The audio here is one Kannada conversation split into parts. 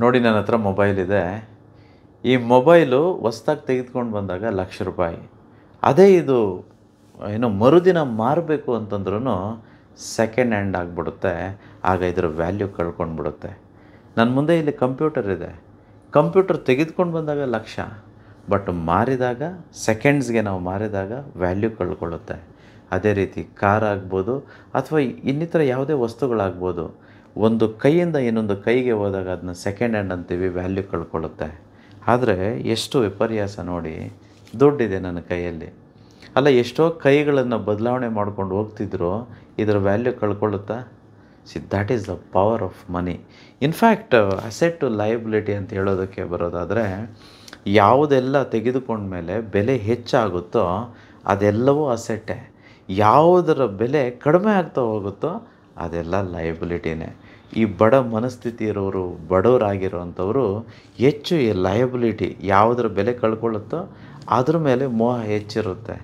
ನೋಡಿ, ನನ್ನ ಹತ್ರ ಮೊಬೈಲ್ ಇದೆ. ಈ ಮೊಬೈಲು ಹೊಸ್ದಾಗಿ ತೆಗೆದುಕೊಂಡು ಬಂದಾಗ ₹1,00,000. ಅದೇ ಇದು ಮರುದಿನ ಮಾರಬೇಕು ಅಂತಂದ್ರೂ ಸೆಕೆಂಡ್ ಹ್ಯಾಂಡ್ ಆಗಿಬಿಡುತ್ತೆ. ಆಗ ಇದರ ವ್ಯಾಲ್ಯೂ ಕಳ್ಕೊಂಡ್ಬಿಡುತ್ತೆ. ನನ್ನ ಮುಂದೆ ಇಲ್ಲಿ ಕಂಪ್ಯೂಟರ್ ಇದೆ. ಕಂಪ್ಯೂಟರ್ ತೆಗೆದುಕೊಂಡು ಬಂದಾಗ 1,00,000, ಬಟ್ ಮಾರಿದಾಗ ಸೆಕೆಂಡ್ಸ್ಗೆ ನಾವು ಮಾರಿದಾಗ ವ್ಯಾಲ್ಯೂ ಕಳ್ಕೊಳ್ಳುತ್ತೆ. ಅದೇ ರೀತಿ ಕಾರ್ ಆಗ್ಬೋದು ಅಥವಾ ಇನ್ನಿತರ ಯಾವುದೇ ವಸ್ತುಗಳಾಗ್ಬೋದು. ಒಂದು ಕೈಯಿಂದ ಇನ್ನೊಂದು ಕೈಗೆ ಹೋದಾಗ ಅದನ್ನ ಸೆಕೆಂಡ್ ಹ್ಯಾಂಡ್ ಅಂತೀವಿ, ವ್ಯಾಲ್ಯೂ ಕಳ್ಕೊಳ್ಳುತ್ತೆ. ಆದರೆ ಎಷ್ಟು ವಿಪರ್ಯಾಸ ನೋಡಿ, ದುಡ್ಡಿದೆ ನನ್ನ ಕೈಯಲ್ಲಿ. ಅಲ್ಲ, ಎಷ್ಟೋ ಕೈಗಳನ್ನು ಬದಲಾವಣೆ ಮಾಡ್ಕೊಂಡು ಹೋಗ್ತಿದ್ರು, ಇದರ ವ್ಯಾಲ್ಯೂ ಕಳ್ಕೊಳ್ಳುತ್ತಾ? That is the power of money. In fact asset to liability ಅಂತ ಹೇಳೋದಕ್ಕೆ ಬರೋದಾದರೆ, ಯಾವುದೆಲ್ಲ ತೆಗೆದುಕೊಂಡ್ಮೇಲೆ ಬೆಲೆ ಹೆಚ್ಚಾಗುತ್ತೋ ಅದೆಲ್ಲವೂ ಅಸೆಟ್ಟೇ. ಯಾವುದರ ಬೆಲೆ ಕಡಿಮೆ ಆಗ್ತಾ ಹೋಗುತ್ತೋ ಅದೆಲ್ಲ ಲಯಬಿಲಿಟಿನೇ. ಈ ಬಡ ಮನಸ್ಥಿತಿ ಇರೋರು, ಬಡವರಾಗಿರೋವಂಥವರು ಹೆಚ್ಚು ಈ ಲಯಬಿಲಿಟಿ, ಯಾವುದರ ಬೆಲೆ ಕಳ್ಕೊಳ್ಳುತ್ತೋ ಅದ್ರ ಮೇಲೆ ಮೋಹ ಹೆಚ್ಚಿರುತ್ತೆ.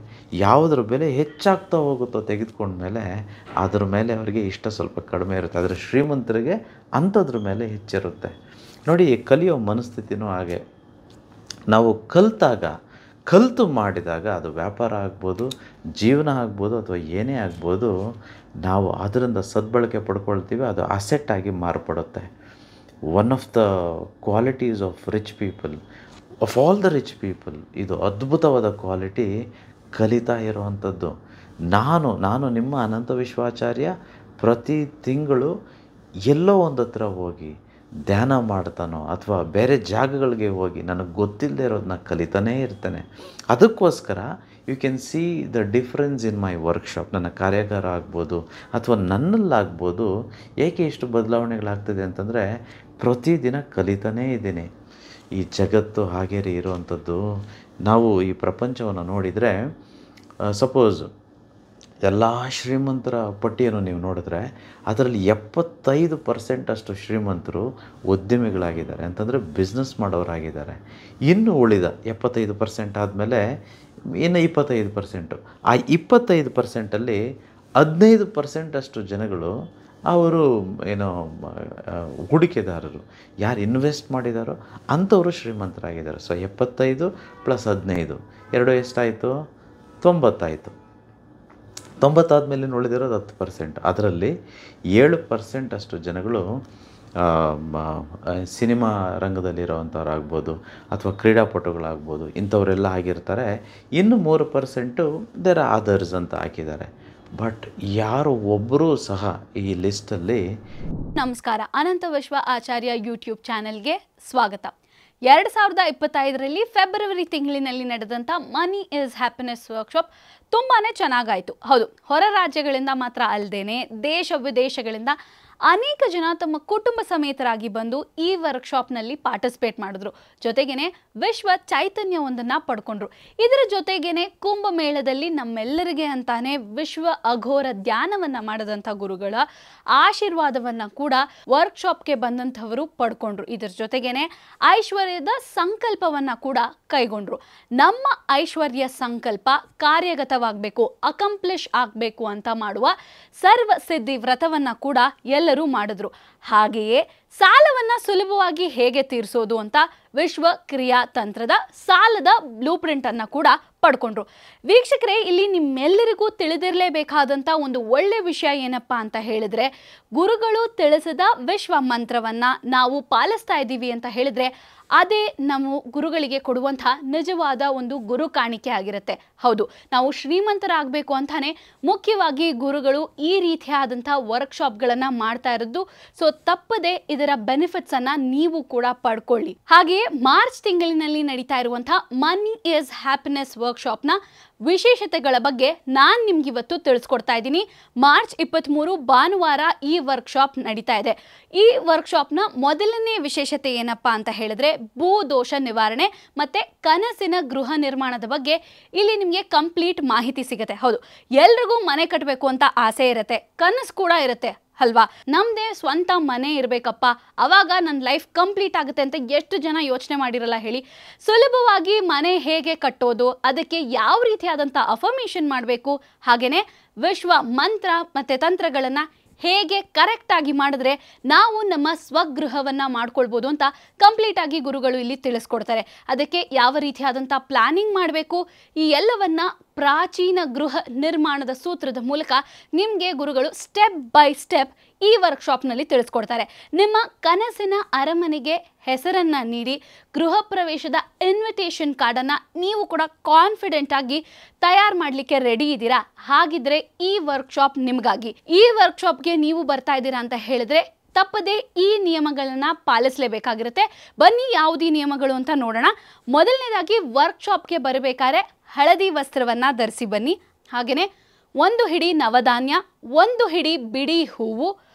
ಯಾವುದರ ಬೆಲೆ ಹೆಚ್ಚಾಗ್ತಾ ಹೋಗುತ್ತೋ ತೆಗೆದುಕೊಂಡ್ಮೇಲೆ ಅದ್ರ ಮೇಲೆ ಅವರಿಗೆ ಇಷ್ಟ ಸ್ವಲ್ಪ ಕಡಿಮೆ ಇರುತ್ತೆ. ಆದರೆ ಶ್ರೀಮಂತರಿಗೆ ಅಂಥದ್ರ ಮೇಲೆ ಹೆಚ್ಚಿರುತ್ತೆ. ನೋಡಿ, ಕಲಿಯೋ ಮನಸ್ಥಿತಿನೂ ಹಾಗೆ. ನಾವು ಕಲಿತು ಮಾಡಿದಾಗ ಅದು ವ್ಯಾಪಾರ ಆಗ್ಬೋದು, ಜೀವನ ಆಗ್ಬೋದು, ಅಥವಾ ಏನೇ ಆಗ್ಬೋದು, ನಾವು ಅದರಿಂದ ಸದ್ಬಳಕೆ ಪಡ್ಕೊಳ್ತೀವಿ, ಅದು ಅಸೆಟ್ ಆಗಿ ಮಾರ್ಪಡುತ್ತೆ. One of the qualities of rich people, of all the rich people, ಇದು ಅದ್ಭುತವಾದ ಕ್ವಾಲಿಟಿ, ಕಲಿತಾ ಇರುವಂಥದ್ದು. ನಾನು ನಿಮ್ಮ ಅನಂತ ವಿಶ್ವಾಚಾರ್ಯ ಪ್ರತಿ ತಿಂಗಳು ಎಲ್ಲೋ ಒಂದು ಹತ್ರ ಹೋಗಿ ಧ್ಯಾನ ಮಾಡ್ತಾನೋ ಅಥವಾ ಬೇರೆ ಜಾಗಗಳಿಗೆ ಹೋಗಿ ನನಗೆ ಗೊತ್ತಿಲ್ಲದೆ ಇರೋದನ್ನ ಕಲಿತಾನೇ ಇರ್ತೇನೆ. ಅದಕ್ಕೋಸ್ಕರ you can see the difference in my workshop. ನನ್ನ ಕಾರ್ಯಾಗಾರ ಆಗ್ಬೋದು ಅಥವಾ ನನ್ನಲ್ಲಾಗ್ಬೋದು. ಏಕೆ ಇಷ್ಟು ಬದಲಾವಣೆಗಳಾಗ್ತದೆ ಅಂತಂದರೆ, ಪ್ರತಿದಿನ ಕಲಿತಾನೇ ಇದ್ದೀನಿ. ಈ ಜಗತ್ತು ಹಾಗೇ ಇರುವಂಥದ್ದು. ನಾವು ಈ ಪ್ರಪಂಚವನ್ನು ನೋಡಿದರೆ, ಸಪೋಸ್ ಎಲ್ಲ ಶ್ರೀಮಂತರ ಪಟ್ಟಿಯನ್ನು ನೀವು ನೋಡಿದ್ರೆ ಅದರಲ್ಲಿ 75% ಅಷ್ಟು ಶ್ರೀಮಂತರು ಉದ್ಯಮಿಗಳಾಗಿದ್ದಾರೆ, ಅಂತಂದರೆ ಬಿಸ್ನೆಸ್ ಮಾಡೋರಾಗಿದ್ದಾರೆ. ಇನ್ನು ಉಳಿದ 75% ಆದಮೇಲೆ ಇನ್ನು 25%. ಆ 25%ಅಲ್ಲಿ 15% ಅಷ್ಟು ಜನಗಳು ಅವರು ಹೂಡಿಕೆದಾರರು, ಯಾರು ಇನ್ವೆಸ್ಟ್ ಮಾಡಿದಾರೋ ಅಂಥವರು ಶ್ರೀಮಂತರಾಗಿದ್ದಾರೆ. ಸೊ 75 + 15 ಎರಡು ಎಷ್ಟಾಯಿತು? 90 ಆಯಿತು. 90 ಆದಮೇಲೆ ಉಳಿದಿರೋದು 10%. ಅದರಲ್ಲಿ 7% ಅಷ್ಟು ಜನಗಳು ಸಿನಿಮಾ ರಂಗದಲ್ಲಿರೋವಂಥವ್ರಾಗ್ಬೋದು ಅಥವಾ ಕ್ರೀಡಾಪಟುಗಳಾಗ್ಬೋದು, ಇಂಥವರೆಲ್ಲ ಆಗಿರ್ತಾರೆ. ಇನ್ನು 3% ದೇರ್ ಅದರ್ಸ್ ಅಂತ ಹಾಕಿದ್ದಾರೆ. ಬಟ್ ಯಾರು ಒಬ್ಬರೂ ಸಹ ಈ ಲಿಸ್ಟಲ್ಲಿ. ನಮಸ್ಕಾರ, ಅನಂತ ವಿಶ್ವ ಆಚಾರ್ಯ ಯೂಟ್ಯೂಬ್ ಚಾನೆಲ್ಗೆ ಸ್ವಾಗತ. 2025ರಲ್ಲಿ ಫೆಬ್ರವರಿ ತಿಂಗಳಿನಲ್ಲಿ ನಡೆದಂಥ ಮನಿ ಈಸ್ ಹ್ಯಾಪಿನೆಸ್ ವರ್ಕ್ಶಾಪ್ ತುಂಬಾ ಚೆನ್ನಾಗಾಯಿತು. ಹೌದು, ಹೊರ ರಾಜ್ಯಗಳಿಂದ ಮಾತ್ರ ಅಲ್ಲದೇನೆ ದೇಶ ವಿದೇಶಗಳಿಂದ ಅನೇಕ ಜನ ತಮ್ಮ ಕುಟುಂಬ ಸಮೇತರಾಗಿ ಬಂದು ಈ ವರ್ಕ್ಶಾಪ್ನಲ್ಲಿ ಪಾರ್ಟಿಸಿಪೇಟ್ ಮಾಡಿದ್ರು. ಜೊತೆಗೇನೆ ವಿಶ್ವ ಚೈತನ್ಯವೊಂದನ್ನು ಪಡ್ಕೊಂಡ್ರು. ಇದರ ಜೊತೆಗೇನೆ ಕುಂಭಮೇಳದಲ್ಲಿ ನಮ್ಮೆಲ್ಲರಿಗೆ ಅಂತಾನೆ ವಿಶ್ವ ಅಘೋರ ಧ್ಯಾನವನ್ನು ಮಾಡಿದಂಥ ಗುರುಗಳ ಆಶೀರ್ವಾದವನ್ನು ಕೂಡ ವರ್ಕ್ಶಾಪ್ಗೆ ಬಂದಂಥವರು ಪಡ್ಕೊಂಡ್ರು. ಇದರ ಜೊತೆಗೇನೆ ಐಶ್ವರ್ಯದ ಸಂಕಲ್ಪವನ್ನು ಕೂಡ ಕೈಗೊಂಡ್ರು. ನಮ್ಮ ಐಶ್ವರ್ಯ ಸಂಕಲ್ಪ ಕಾರ್ಯಗತವಾಗಬೇಕು, ಅಕಂಪ್ಲಿಷ್ ಆಗಬೇಕು ಅಂತ ಮಾಡುವ ಸರ್ವ ಸಿದ್ಧಿ ವ್ರತವನ್ನು ಕೂಡ ಎಲ್ಲರೂ ಮಾಡಿದ್ರು. ಹಾಗೆಯೇ ಸಾಲವನ್ನು ಸುಲಭವಾಗಿ ಹೇಗೆ ತೀರಿಸೋದು ಅಂತ ವಿಶ್ವ ಕ್ರಿಯಾ ತಂತ್ರದ ಸಾಲದ ಬ್ಲೂ ಪ್ರಿಂಟ್ ಅನ್ನು ಕೂಡ ಪಡ್ಕೊಂಡ್ರು. ವೀಕ್ಷಕರೇ, ಇಲ್ಲಿ ನಿಮ್ಮೆಲ್ಲರಿಗೂ ತಿಳಿದಿರಲೇಬೇಕಾದಂಥ ಒಂದು ಒಳ್ಳೆ ವಿಷಯ ಏನಪ್ಪಾ ಅಂತ ಹೇಳಿದ್ರೆ, ಗುರುಗಳು ತಿಳಿಸಿದ ವಿಶ್ವ ಮಂತ್ರವನ್ನ ನಾವು ಪಾಲಿಸ್ತಾ ಇದ್ದೀವಿ ಅಂತ ಹೇಳಿದ್ರೆ ಅದೇ ನಾವು ಗುರುಗಳಿಗೆ ಕೊಡುವಂಥ ನಿಜವಾದ ಒಂದು ಗುರು ಕಾಣಿಕೆ ಆಗಿರುತ್ತೆ. ಹೌದು, ನಾವು ಶ್ರೀಮಂತರಾಗಬೇಕು ಅಂತಾನೆ ಮುಖ್ಯವಾಗಿ ಗುರುಗಳು ಈ ರೀತಿಯಾದಂಥ ವರ್ಕ್ಶಾಪ್ಗಳನ್ನು ಮಾಡ್ತಾ ಇರೋದು. ಸೊ ತಪ್ಪದೆ ಇದರ ಬೆನಿಫಿಟ್ಸ್ ಅನ್ನ ನೀವು ಕೂಡ ಪಡ್ಕೊಳ್ಳಿ. ಹಾಗೆಯೇ ಮಾರ್ಚ್ ತಿಂಗಳಿನಲ್ಲಿ ನಡೀತಾ ಇರುವಂತಹ ಮನಿ ಈಸ್ ಹ್ಯಾಪಿನೆಸ್ ವರ್ಕ್ಶಾಪ್ನ ವಿಶೇಷತೆಗಳ ಬಗ್ಗೆ ನಾನು ನಿಮ್ಗೆ ಇವತ್ತು ತಿಳಿಸ್ಕೊಡ್ತಾ ಇದ್ದೀನಿ. ಮಾರ್ಚ್ 23 ಭಾನುವಾರ ಈ ವರ್ಕ್ಶಾಪ್ ನಡೀತಾ ಇದೆ. ಈ ವರ್ಕ್ಶಾಪ್ನ ಮೊದಲನೇ ವಿಶೇಷತೆ ಏನಪ್ಪಾ ಅಂತ ಹೇಳಿದ್ರೆ, ಭೂದೋಷ ನಿವಾರಣೆ ಮತ್ತೆ ಕನಸಿನ ಗೃಹ ನಿರ್ಮಾಣದ ಬಗ್ಗೆ ಇಲ್ಲಿ ನಿಮಗೆ ಕಂಪ್ಲೀಟ್ ಮಾಹಿತಿ ಸಿಗುತ್ತೆ. ಹೌದು, ಎಲ್ರಿಗೂ ಮನೆ ಕಟ್ಟಬೇಕು ಅಂತ ಆಸೆ ಇರುತ್ತೆ, ಕನಸು ಕೂಡ ಇರುತ್ತೆ ಅಲ್ವಾ? ನಮ್ದೇ ಸ್ವಂತ ಮನೆ ಇರಬೇಕಪ್ಪ, ಅವಾಗ ನನ್ನ ಲೈಫ್ ಕಂಪ್ಲೀಟ್ ಆಗುತ್ತೆ ಅಂತ ಎಷ್ಟು ಜನ ಯೋಚನೆ ಮಾಡಿರಲ್ಲ ಹೇಳಿ? ಸುಲಭವಾಗಿ ಮನೆ ಹೇಗೆ ಕಟ್ಟೋದು, ಅದಕ್ಕೆ ಯಾವ ರೀತಿಯಾದಂಥ ಅಫರ್ಮೇಷನ್ ಮಾಡಬೇಕು, ಹಾಗೆಯೇ ವಿಶ್ವ ಮಂತ್ರ ಮತ್ತು ತಂತ್ರಗಳನ್ನು ಹೇಗೆ ಕರೆಕ್ಟಾಗಿ ಮಾಡಿದ್ರೆ ನಾವು ನಮ್ಮ ಸ್ವಗೃಹವನ್ನು ಮಾಡ್ಕೊಳ್ಬೋದು ಅಂತ ಕಂಪ್ಲೀಟಾಗಿ ಗುರುಗಳು ಇಲ್ಲಿ ತಿಳಿಸ್ಕೊಡ್ತಾರೆ. ಅದಕ್ಕೆ ಯಾವ ರೀತಿಯಾದಂಥ ಪ್ಲಾನಿಂಗ್ ಮಾಡಬೇಕು, ಈ ಎಲ್ಲವನ್ನ ಪ್ರಾಚೀನ ಗೃಹ ನಿರ್ಮಾಣದ ಸೂತ್ರದ ಮೂಲಕ ನಿಮಗೆ ಗುರುಗಳು ಸ್ಟೆಪ್ ಬೈ ಸ್ಟೆಪ್ ಈ ವರ್ಕ್ಶಾಪ್ನಲ್ಲಿ ತಿಳಿಸ್ಕೊಡ್ತಾರೆ. ನಿಮ್ಮ ಕನಸಿನ ಅರಮನೆಗೆ ಹೆಸರನ್ನು ನೀಡಿ ಗೃಹ ಪ್ರವೇಶದ ಇನ್ವಿಟೇಷನ್ ಕಾರ್ಡನ್ನು ನೀವು ಕೂಡ ಕಾನ್ಫಿಡೆಂಟ್ ಆಗಿ ತಯಾರು ಮಾಡಲಿಕ್ಕೆ ರೆಡಿ ಇದ್ದೀರಾ? ಹಾಗಿದ್ರೆ ಈ ವರ್ಕ್ಶಾಪ್ ನಿಮಗಾಗಿ. ಈ ವರ್ಕ್ಶಾಪ್ಗೆ ನೀವು ಬರ್ತಾ ಇದ್ದೀರಾ ಅಂತ ಹೇಳಿದ್ರೆ ತಪ್ಪದೆ ಈ ನಿಯಮಗಳನ್ನು ಪಾಲಿಸಲೇಬೇಕಾಗಿರುತ್ತೆ. ಬನ್ನಿ ಯಾವುದೇ ನಿಯಮಗಳು ಅಂತ ನೋಡೋಣ. ಮೊದಲನೇದಾಗಿ ವರ್ಕ್ಶಾಪ್ಗೆ ಬರಬೇಕಾದ್ರೆ ಹಳದಿ ವಸ್ತ್ರವನ್ನು ಧರಿಸಿ ಬನ್ನಿ. ಹಾಗೆಯೇ 1 ಹಿಡಿ ನವಧಾನ್ಯ, 1 ಹಿಡಿ ಬಿಡಿ ಹೂವು,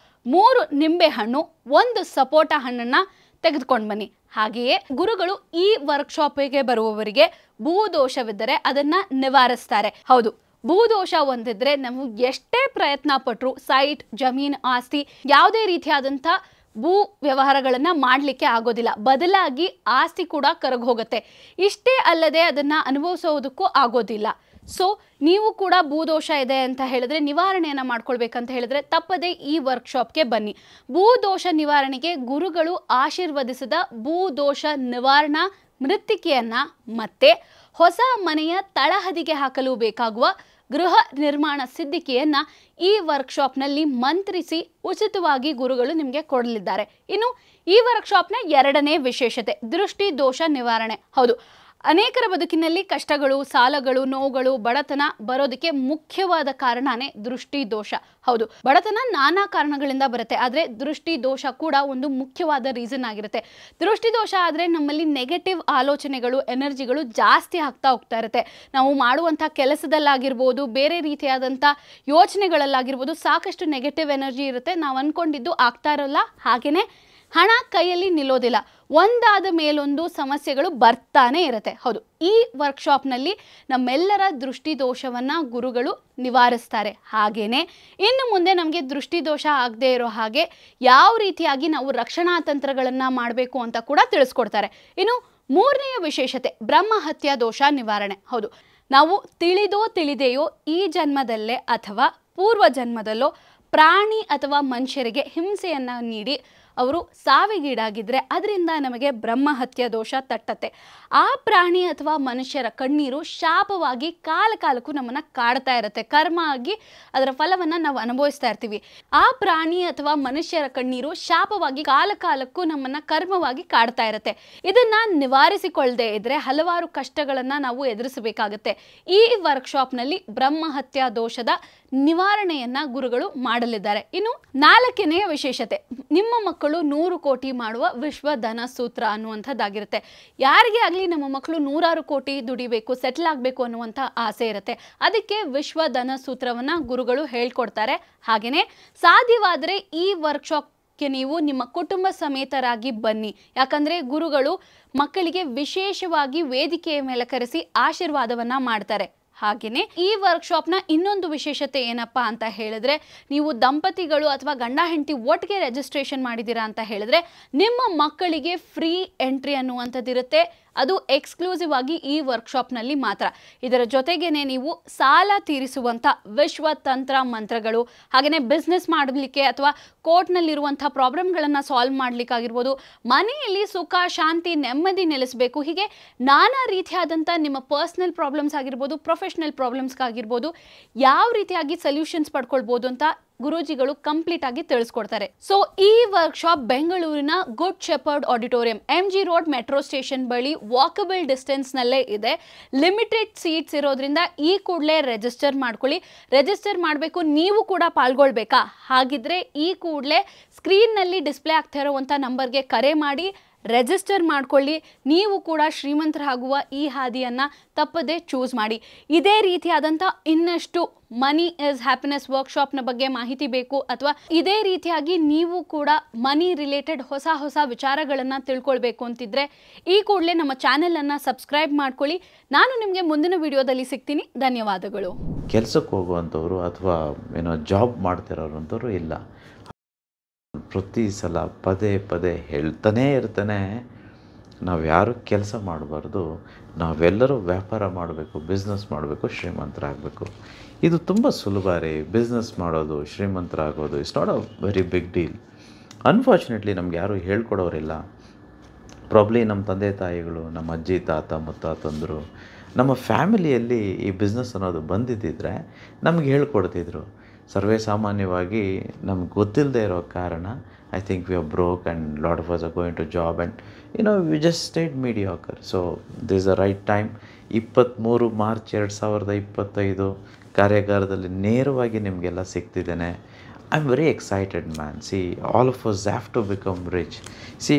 3 ನಿಂಬೆಹಣ್ಣು, 1 ಸಪೋಟ ಹಣ್ಣನ್ನು ತೆಗೆದುಕೊಂಡು ಬನ್ನಿ. ಹಾಗೆಯೇ ಗುರುಗಳು ಈ ವರ್ಕ್ಶಾಪಿಗೆ ಬರುವವರಿಗೆ ಭೂದೋಷವಿದ್ದರೆ ಅದನ್ನು ನಿವಾರಿಸ್ತಾರೆ. ಹೌದು, ಭೂದೋಷ ಹೊಂದಿದ್ರೆ ನಾವು ಎಷ್ಟೇ ಪ್ರಯತ್ನ ಪಟ್ಟರು ಸೈಟ್, ಜಮೀನು, ಆಸ್ತಿ ಯಾವುದೇ ರೀತಿಯಾದಂಥ ಭೂ ವ್ಯವಹಾರಗಳನ್ನು ಮಾಡಲಿಕ್ಕೆ ಆಗೋದಿಲ್ಲ. ಬದಲಾಗಿ ಆಸ್ತಿ ಕೂಡ ಕರಗೋಗುತ್ತೆ. ಇಷ್ಟೇ ಅಲ್ಲದೆ ಅದನ್ನು ಅನುಭವಿಸೋದಕ್ಕೂ ಆಗೋದಿಲ್ಲ. ಸೊ ನೀವು ಕೂಡ ಭೂದೋಷ ಇದೆ ಅಂತ ಹೇಳಿದ್ರೆ, ನಿವಾರಣೆಯನ್ನು ಮಾಡ್ಕೊಳ್ಬೇಕಂತ ಹೇಳಿದ್ರೆ ತಪ್ಪದೇ ಈ ವರ್ಕ್ಶಾಪ್ಗೆ ಬನ್ನಿ. ಭೂದೋಷ ನಿವಾರಣೆಗೆ ಗುರುಗಳು ಆಶೀರ್ವದಿಸಿದ ಭೂದೋಷ ನಿವಾರಣಾ ಮೃತ್ತಿಕೆಯನ್ನು ಮತ್ತೆ ಹೊಸ ಮನೆಯ ತಳಹದಿಗೆ ಹಾಕಲು ಬೇಕಾಗುವ ಗೃಹ ನಿರ್ಮಾಣ ಸಿದ್ಧಿಕೆಯನ್ನು ಈ ವರ್ಕ್ಶಾಪ್ನಲ್ಲಿ ಮಂತ್ರಿಸಿ ಉಚಿತವಾಗಿ ಗುರುಗಳು ನಿಮಗೆ ಕೊಡಲಿದ್ದಾರೆ. ಇನ್ನು ಈ ವರ್ಕ್ಶಾಪ್ನ 2ನೇ ವಿಶೇಷತೆ ದೃಷ್ಟಿ ದೋಷ ನಿವಾರಣೆ. ಹೌದು, ಅನೇಕರ ಬದುಕಿನಲ್ಲಿ ಕಷ್ಟಗಳು, ಸಾಲಗಳು, ನೋವುಗಳು, ಬಡತನ ಬರೋದಕ್ಕೆ ಮುಖ್ಯವಾದ ಕಾರಣನೇ ದೃಷ್ಟಿ ದೋಷ. ಹೌದು, ಬಡತನ ನಾನಾ ಕಾರಣಗಳಿಂದ ಬರುತ್ತೆ, ಆದರೆ ದೃಷ್ಟಿ ದೋಷ ಕೂಡ ಒಂದು ಮುಖ್ಯವಾದ ರೀಸನ್ ಆಗಿರುತ್ತೆ. ದೃಷ್ಟಿ ದೋಷ ಆದರೆ ನಮ್ಮಲ್ಲಿ ನೆಗೆಟಿವ್ ಆಲೋಚನೆಗಳು, ಎನರ್ಜಿಗಳು ಜಾಸ್ತಿ ಆಗ್ತಾ ಹೋಗ್ತಾ ಇರುತ್ತೆ. ನಾವು ಮಾಡುವಂಥ ಕೆಲಸದಲ್ಲಾಗಿರ್ಬೋದು, ಬೇರೆ ರೀತಿಯಾದಂಥ ಯೋಚನೆಗಳಲ್ಲಾಗಿರ್ಬೋದು ಸಾಕಷ್ಟು ನೆಗೆಟಿವ್ ಎನರ್ಜಿ ಇರುತ್ತೆ. ನಾವು ಅಂದ್ಕೊಂಡಿದ್ದು ಆಗ್ತಾ ಇರೋಲ್ಲ. ಹಾಗೆಯೇ ಹಣ ಕೈಯಲ್ಲಿ ನಿಲ್ಲೋದಿಲ್ಲ, ಒಂದಾದ ಮೇಲೊಂದು ಸಮಸ್ಯೆಗಳು ಬರ್ತಾನೆ ಇರುತ್ತೆ. ಹೌದು, ಈ ವರ್ಕ್ಶಾಪ್ನಲ್ಲಿ ನಮ್ಮೆಲ್ಲರ ದೃಷ್ಟಿ ದೋಷವನ್ನು ಗುರುಗಳು ನಿವಾರಿಸ್ತಾರೆ. ಹಾಗೆಯೇ ಇನ್ನು ಮುಂದೆ ನಮಗೆ ದೃಷ್ಟಿ ದೋಷ ಆಗದೆ ಇರೋ ಹಾಗೆ ಯಾವ ರೀತಿಯಾಗಿ ನಾವು ರಕ್ಷಣಾ ತಂತ್ರಗಳನ್ನು ಮಾಡಬೇಕು ಅಂತ ಕೂಡ ತಿಳಿಸ್ಕೊಡ್ತಾರೆ. ಇನ್ನು 3ನೆಯ ವಿಶೇಷತೆ ಬ್ರಹ್ಮಹತ್ಯಾ ದೋಷ ನಿವಾರಣೆ. ಹೌದು, ನಾವು ತಿಳಿದೋ ತಿಳಿದೆಯೋ ಈ ಜನ್ಮದಲ್ಲೇ ಅಥವಾ ಪೂರ್ವ ಜನ್ಮದಲ್ಲೋ ಪ್ರಾಣಿ ಅಥವಾ ಮನುಷ್ಯರಿಗೆ ಹಿಂಸೆಯನ್ನು ನೀಡಿ ಅವರು ಸಾವಿಗೀಡಾಗಿದ್ದರೆ ಅದರಿಂದ ನಮಗೆ ಬ್ರಹ್ಮಹತ್ಯಾ ದೋಷ ತಟ್ಟತ್ತೆ. ಆ ಪ್ರಾಣಿ ಅಥವಾ ಮನುಷ್ಯರ ಕಣ್ಣೀರು ಶಾಪವಾಗಿ ಕಾಲಕ್ಕೂ ನಮ್ಮನ್ನು ಕಾಡ್ತಾ ಇರುತ್ತೆ. ಕರ್ಮ ಆಗಿ ಅದರ ಫಲವನ್ನು ನಾವು ಅನುಭವಿಸ್ತಾ ಇರ್ತೀವಿ. ಆ ಪ್ರಾಣಿ ಅಥವಾ ಮನುಷ್ಯರ ಕಣ್ಣೀರು ಶಾಪವಾಗಿ ಕಾಲಕ್ಕೂ ನಮ್ಮನ್ನು ಕರ್ಮವಾಗಿ ಕಾಡ್ತಾ ಇರುತ್ತೆ. ಇದನ್ನು ನಿವಾರಿಸಿಕೊಳ್ಳದೆ ಇದ್ದರೆ ಹಲವಾರು ಕಷ್ಟಗಳನ್ನು ನಾವು ಎದುರಿಸಬೇಕಾಗುತ್ತೆ. ಈ ವರ್ಕ್ಶಾಪ್ನಲ್ಲಿ ಬ್ರಹ್ಮಹತ್ಯಾ ದೋಷದ ನಿವಾರಣೆಯನ್ನು ಗುರುಗಳು ಮಾಡಲಿದ್ದಾರೆ. ಇನ್ನು 4ನೇ ವಿಶೇಷತೆ ನಿಮ್ಮ ಮಕ್ಕಳು 100 ಕೋಟಿ ಮಾಡುವ ವಿಶ್ವ ಧನ ಸೂತ್ರ ಅನ್ನುವಂಥದ್ದಾಗಿರುತ್ತೆ. ಯಾರಿಗೆ ಆಗಲಿ ನಮ್ಮ ಮಕ್ಕಳು 100 ಕೋಟಿ ದುಡಿಬೇಕು, ಸೆಟ್ಲ್ ಆಗಬೇಕು ಅನ್ನುವಂಥ ಆಸೆ ಇರುತ್ತೆ. ಅದಕ್ಕೆ ವಿಶ್ವ ಧನ ಸೂತ್ರವನ್ನು ಗುರುಗಳು ಹೇಳ್ಕೊಡ್ತಾರೆ. ಹಾಗೆಯೇ ಸಾಧ್ಯವಾದರೆ ಈ ವರ್ಕ್ಶಾಪ್ಗೆ ನೀವು ನಿಮ್ಮ ಕುಟುಂಬ ಸಮೇತರಾಗಿ ಬನ್ನಿ. ಯಾಕಂದರೆ ಗುರುಗಳು ಮಕ್ಕಳಿಗೆ ವಿಶೇಷವಾಗಿ ವೇದಿಕೆಯ ಮೇಲೆ ಕರೆಸಿ ಆಶೀರ್ವಾದವನ್ನು ಮಾಡ್ತಾರೆ. ಹಾಗೆಯೇ ಈ ವರ್ಕ್ಶಾಪ್ನ ಇನ್ನೊಂದು ವಿಶೇಷತೆ ಏನಪ್ಪ ಅಂತ ಹೇಳಿದ್ರೆ, ನೀವು ದಂಪತಿಗಳು ಅಥವಾ ಗಂಡ ಹೆಂಡತಿ ಒಟ್ಟಿಗೆ ರಿಜಿಸ್ಟ್ರೇಷನ್ ಮಾಡಿದ್ದೀರಾ ಅಂತ ಹೇಳಿದ್ರೆ ನಿಮ್ಮ ಮಕ್ಕಳಿಗೆ ಫ್ರೀ ಎಂಟ್ರಿ ಅನ್ನುವಂಥದ್ದಿರುತ್ತೆ. ಅದು ಎಕ್ಸ್ಕ್ಲೂಸಿವ್ ಆಗಿ ಈ ವರ್ಕ್ಶಾಪ್ನಲ್ಲಿ ಮಾತ್ರ. ಇದರ ಜೊತೆಗೇನೆ ನೀವು ಸಾಲ ತೀರಿಸುವಂಥ ವಿಶ್ವ ತಂತ್ರ ಮಂತ್ರಗಳು, ಹಾಗೆಯೇ ಬಿಸ್ನೆಸ್ ಮಾಡಲಿಕ್ಕೆ ಅಥವಾ ಕೋರ್ಟ್ನಲ್ಲಿರುವಂಥ ಪ್ರಾಬ್ಲಮ್ಗಳನ್ನು ಸಾಲ್ವ್ ಮಾಡಲಿಕ್ಕಾಗಿರ್ಬೋದು, ಮನೆಯಲ್ಲಿ ಸುಖ ಶಾಂತಿ ನೆಮ್ಮದಿ ನೆಲೆಸಬೇಕು, ಹೀಗೆ ನಾನಾ ರೀತಿಯಾದಂಥ ನಿಮ್ಮ ಪರ್ಸ್ನಲ್ ಪ್ರಾಬ್ಲಮ್ಸ್ ಆಗಿರ್ಬೋದು, ಪ್ರೊಫೆಷ್ನಲ್ ಪ್ರಾಬ್ಲಮ್ಸ್ಗಾಗಿರ್ಬೋದು ಯಾವ ರೀತಿಯಾಗಿ ಸೊಲ್ಯೂಷನ್ಸ್ ಪಡ್ಕೊಳ್ಬೋದು ಅಂತ ಗುರೂಜಿಗಳು ಕಂಪ್ಲೀಟ್ ಆಗಿ ತಿಳಿಸ್ಕೊಡ್ತಾರೆ. ಸೊ ಈ ವರ್ಕ್ಶಾಪ್ ಬೆಂಗಳೂರಿನ good shepherd auditorium, MG road metro station ಬಳಿ ವಾಕಬಲ್ ಡಿಸ್ಟೆನ್ಸ್ನಲ್ಲೇ ಇದೆ. ಲಿಮಿಟೆಡ್ ಸೀಟ್ಸ್ ಇರೋದ್ರಿಂದ ಈ ಕೂಡಲೇ ರಿಜಿಸ್ಟರ್ ಮಾಡ್ಕೊಳ್ಳಿ. ರಿಜಿಸ್ಟರ್ ಮಾಡಬೇಕು, ನೀವು ಕೂಡ ಪಾಲ್ಗೊಳ್ಬೇಕಾ? ಹಾಗಿದ್ರೆ ಈ ಕೂಡಲೇ ಸ್ಕ್ರೀನ್ನಲ್ಲಿ ಡಿಸ್ಪ್ಲೇ ಆಗ್ತಾ ಇರುವಂಥ ನಂಬರ್ಗೆ ಕರೆ ಮಾಡಿ ರಿಜಿಸ್ಟರ್ ಮಾಡ್ಕೊಳ್ಳಿ. ನೀವು ಕೂಡ ಶ್ರೀಮಂತರಾಗುವ ಈ ಹಾದಿಯನ್ನು ತಪ್ಪದೆ ಚೂಸ್ ಮಾಡಿ. ಇದೇ ರೀತಿಯಾದಂಥ ಇನ್ನಷ್ಟು ಮನಿ ಇಸ್ ಹ್ಯಾಪಿನೆಸ್ ವರ್ಕ್ಶಾಪ್ನ ಬಗ್ಗೆ ಮಾಹಿತಿ ಬೇಕು ಅಥವಾ ಇದೇ ರೀತಿಯಾಗಿ ನೀವು ಕೂಡ ಮನಿ ರಿಲೇಟೆಡ್ ಹೊಸ ವಿಚಾರಗಳನ್ನು ತಿಳ್ಕೊಳ್ಬೇಕು ಅಂತಿದ್ರೆ ಈ ಕೂಡಲೇ ನಮ್ಮ ಚಾನೆಲನ್ನು ಸಬ್ಸ್ಕ್ರೈಬ್ ಮಾಡ್ಕೊಳ್ಳಿ. ನಾನು ನಿಮಗೆ ಮುಂದಿನ ವಿಡಿಯೋದಲ್ಲಿ ಸಿಗ್ತೀನಿ. ಧನ್ಯವಾದಗಳು. ಕೆಲಸಕ್ಕೆ ಹೋಗುವಂಥವ್ರು ಅಥವಾ ಜಾಬ್ ಮಾಡ್ತಿರೋರು ಅಂಥವ್ರು ಇಲ್ಲ. ಪ್ರತಿ ಸಲ ಪದೇ ಹೇಳ್ತಾನೇ ಇರ್ತಾನೆ, ನಾವು ಯಾರು ಕೆಲಸ ಮಾಡಬಾರ್ದು, ನಾವೆಲ್ಲರೂ ವ್ಯಾಪಾರ ಮಾಡಬೇಕು, ಬಿಸ್ನೆಸ್ ಮಾಡಬೇಕು, ಶ್ರೀಮಂತರಾಗಬೇಕು. ಇದು ತುಂಬ ಸುಲಭ ರೀ. ಬಿಸ್ನೆಸ್ ಮಾಡೋದು, ಶ್ರೀಮಂತರಾಗೋದು it's not a very big deal. Unfortunately ನಮ್ಗೆ ಯಾರೂ ಹೇಳ್ಕೊಡೋರಿಲ್ಲ. ಪ್ರಾಬ್ಲಿ ನಮ್ಮ ತಂದೆ ತಾಯಿಗಳು, ನಮ್ಮ ಅಜ್ಜಿ ತಾತ ಮುತ್ತಾತಂದರು, ನಮ್ಮ ಫ್ಯಾಮಿಲಿಯಲ್ಲಿ ಈ ಬಿಸ್ನೆಸ್ ಅನ್ನೋದು ಬಂದಿದ್ದಿದ್ರೆ ನಮ್ಗೆ ಹೇಳ್ಕೊಡ್ತಿದ್ರು. ಸರ್ವೇ ಸಾಮಾನ್ಯವಾಗಿ ನಮ್ಗೆ ಗೊತ್ತಿಲ್ಲದೆ ಇರೋ ಕಾರಣ I think we are broke and lot of us are going to job and we just stayed mediocre. So this a right time. 23 March 2025 ಕಾರ್ಯಾಗಾರದಲ್ಲಿ ನೇರವಾಗಿ ನಿಮಗೆಲ್ಲ ಸಿಗ್ತಿದ್ದೇನೆ. I am very excited man. See all of us have to become rich. See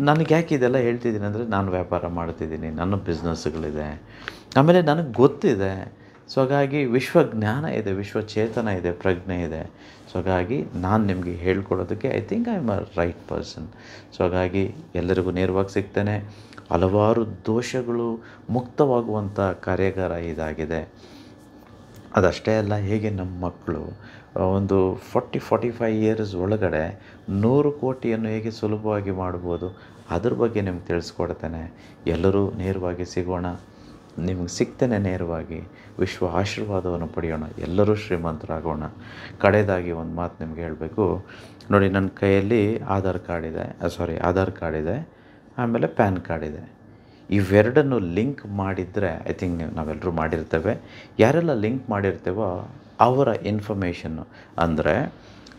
ನನಗೆ ಯಾಕೆ ಇದೆಲ್ಲ ಹೇಳ್ತಿದ್ದೀನಿ ಅಂದರೆ, ನಾನು ವ್ಯಾಪಾರ ಮಾಡ್ತಿದ್ದೀನಿ, ನನ್ನ ಬಿಸ್ನೆಸ್ಗಳಿದೆ, ಆಮೇಲೆ ನನಗೆ ಗೊತ್ತಿದೆ. ಸೊ ಹಾಗಾಗಿ ವಿಶ್ವಜ್ಞಾನ ಇದೆ, ವಿಶ್ವಚೇತನ ಇದೆ, ಪ್ರಜ್ಞೆ ಇದೆ. ಸೊ ಹಾಗಾಗಿ ನಾನು ನಿಮಗೆ ಹೇಳ್ಕೊಡೋದಕ್ಕೆ I think I am a right person. So ಹಾಗಾಗಿ ಎಲ್ಲರಿಗೂ ನೇರವಾಗಿ ಸಿಗ್ತೇನೆ. ಹಲವಾರು ದೋಷಗಳು ಮುಕ್ತವಾಗುವಂಥ ಕಾರ್ಯಾಗಾರ ಇದಾಗಿದೆ. ಅದಷ್ಟೇ ಅಲ್ಲ, ಹೇಗೆ ನಮ್ಮ ಮಕ್ಕಳು ಒಂದು 45 ಇಯರ್ಸ್ ಒಳಗಡೆ 100 ಕೋಟಿಯನ್ನು ಹೇಗೆ ಸುಲಭವಾಗಿ ಮಾಡ್ಬೋದು, ಅದ್ರ ಬಗ್ಗೆ ನಿಮ್ಗೆ ತಿಳಿಸ್ಕೊಡ್ತೇನೆ. ಎಲ್ಲರೂ ನೇರವಾಗಿ ಸಿಗೋಣ, ನಿಮ್ಗೆ ಸಿಗ್ತೇನೆ ನೇರವಾಗಿ. ವಿಶ್ವ ಆಶೀರ್ವಾದವನ್ನು ಪಡೆಯೋಣ, ಎಲ್ಲರೂ ಶ್ರೀಮಂತರಾಗೋಣ. ಕಡೆಯದಾಗಿ ಒಂದು ಮಾತು ನಿಮ್ಗೆ ಹೇಳಬೇಕು ನೋಡಿ. ನನ್ನ ಕೈಯಲ್ಲಿ ಆಧಾರ್ ಕಾರ್ಡ್ ಇದೆ, ಆಮೇಲೆ ಪ್ಯಾನ್ ಕಾರ್ಡ್ ಇದೆ. ಇವೆರಡನ್ನು ಲಿಂಕ್ ಮಾಡಿದರೆ, ಐ ಥಿಂಕ್ ನಾವೆಲ್ಲರೂ ಮಾಡಿರ್ತೇವೆ, ಯಾರೆಲ್ಲ ಲಿಂಕ್ ಮಾಡಿರ್ತೇವೋ ಅವರ ಇನ್ಫಾರ್ಮೇಷನ್ನು, ಅಂದರೆ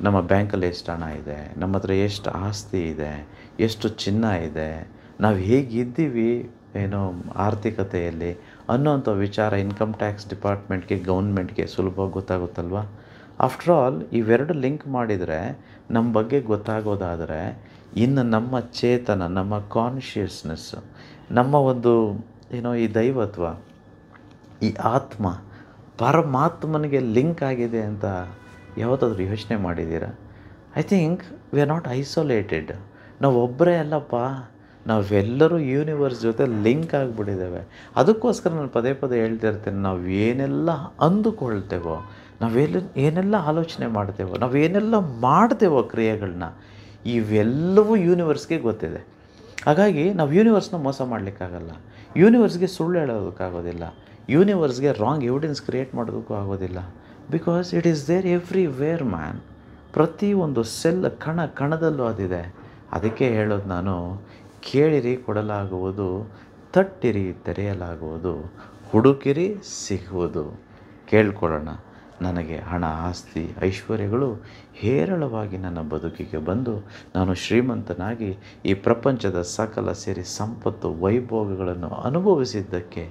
ನಮ್ಮ ಬ್ಯಾಂಕಲ್ಲಿ ಎಷ್ಟು ಹಣ ಇದೆ, ನಮ್ಮ ಹತ್ರ ಎಷ್ಟು ಆಸ್ತಿ ಇದೆ, ಎಷ್ಟು ಚಿನ್ನ ಇದೆ, ನಾವು ಹೇಗಿದ್ದೀವಿ ಆರ್ಥಿಕತೆಯಲ್ಲಿ ಅನ್ನೋಂಥ ವಿಚಾರ ಇನ್ಕಮ್ ಟ್ಯಾಕ್ಸ್ ಡಿಪಾರ್ಟ್ಮೆಂಟ್ಗೆ, ಗೌರ್ಮೆಂಟ್ಗೆ ಸುಲಭವಾಗಿ ಗೊತ್ತಾಗುತ್ತಲ್ವ. ಆಫ್ಟರ್ ಆಲ್ ಇವೆರಡು ಲಿಂಕ್ ಮಾಡಿದರೆ ನಮ್ಮ ಬಗ್ಗೆ ಗೊತ್ತಾಗೋದಾದರೆ, ಇನ್ನು ನಮ್ಮ ಚೇತನ, ನಮ್ಮ ಕಾನ್ಷಿಯಸ್ನೆಸ್ಸು, ನಮ್ಮ ಒಂದು ಈ ದೈವತ್ವ, ಈ ಆತ್ಮ ಪರಮಾತ್ಮನಿಗೆ ಲಿಂಕ್ ಆಗಿದೆ ಅಂತ ಯಾವತ್ತಾದ್ರೂ ಯೋಚನೆ ಮಾಡಿದ್ದೀರಾ? I think we R not isolated. ನಾವು ಒಬ್ಬರೇ ಅಲ್ಲಪ್ಪ, ನಾವೆಲ್ಲರೂ ಯೂನಿವರ್ಸ್ ಜೊತೆ ಲಿಂಕ್ ಆಗಿಬಿಟ್ಟಿದ್ದೇವೆ. ಅದಕ್ಕೋಸ್ಕರ ನಾನು ಪದೇ ಪದೇ ಹೇಳ್ತಿರ್ತೇನೆ, ನಾವು ಏನೆಲ್ಲ ಅಂದುಕೊಳ್ತೇವೋ, ಏನೆಲ್ಲ ಆಲೋಚನೆ ಮಾಡ್ತೇವೋ, ನಾವೇನೆಲ್ಲ ಮಾಡ್ತೇವೋ ಕ್ರಿಯೆಗಳನ್ನ, ಇವೆಲ್ಲವೂ ಯೂನಿವರ್ಸ್ಗೆ ಗೊತ್ತಿದೆ. ಹಾಗಾಗಿ ನಾವು ಯೂನಿವರ್ಸ್ನ ಮೋಸ ಮಾಡಲಿಕ್ಕಾಗಲ್ಲ, ಯೂನಿವರ್ಸ್ಗೆ ಸುಳ್ಳು ಹೇಳೋದಕ್ಕಾಗೋದಿಲ್ಲ, ಯೂನಿವರ್ಸ್ಗೆ ರಾಂಗ್ ಎವಿಡೆನ್ಸ್ ಕ್ರಿಯೇಟ್ ಮಾಡೋದಕ್ಕೂ ಆಗೋದಿಲ್ಲ. Because it is there everywhere man. ಪ್ರತಿಯೊಂದು ಸೆಲ್, ಕಣದಲ್ಲೂ ಅದಿದೆ. ಅದಕ್ಕೆ ಹೇಳೋದು ನಾನು, ಕೇಳಿರಿ ಕೊಡಲಾಗುವುದು, ತಟ್ಟಿರಿ ತೆರೆಯಲಾಗುವುದು, ಹುಡುಕಿರಿ ಸಿಗುವುದು. ಕೇಳ್ಕೊಳ್ಳೋಣ. ನನಗೆ ಹಣ, ಆಸ್ತಿ, ಐಶ್ವರ್ಯಗಳು ಹೇರಳವಾಗಿ ನನ್ನ ಬದುಕಿಗೆ ಬಂದು ನಾನು ಶ್ರೀಮಂತನಾಗಿ ಈ ಪ್ರಪಂಚದ ಸಕಲ ಸೇರಿ ಸಂಪತ್ತು, ವೈಭೋಗಗಳನ್ನು ಅನುಭವಿಸಿದ್ದಕ್ಕೆ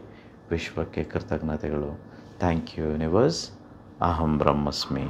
ವಿಶ್ವಕ್ಕೆ ಕೃತಜ್ಞತೆಗಳು. Thank you universe. ಅಹಂ ಬ್ರಹ್ಮಸ್ಮಿ.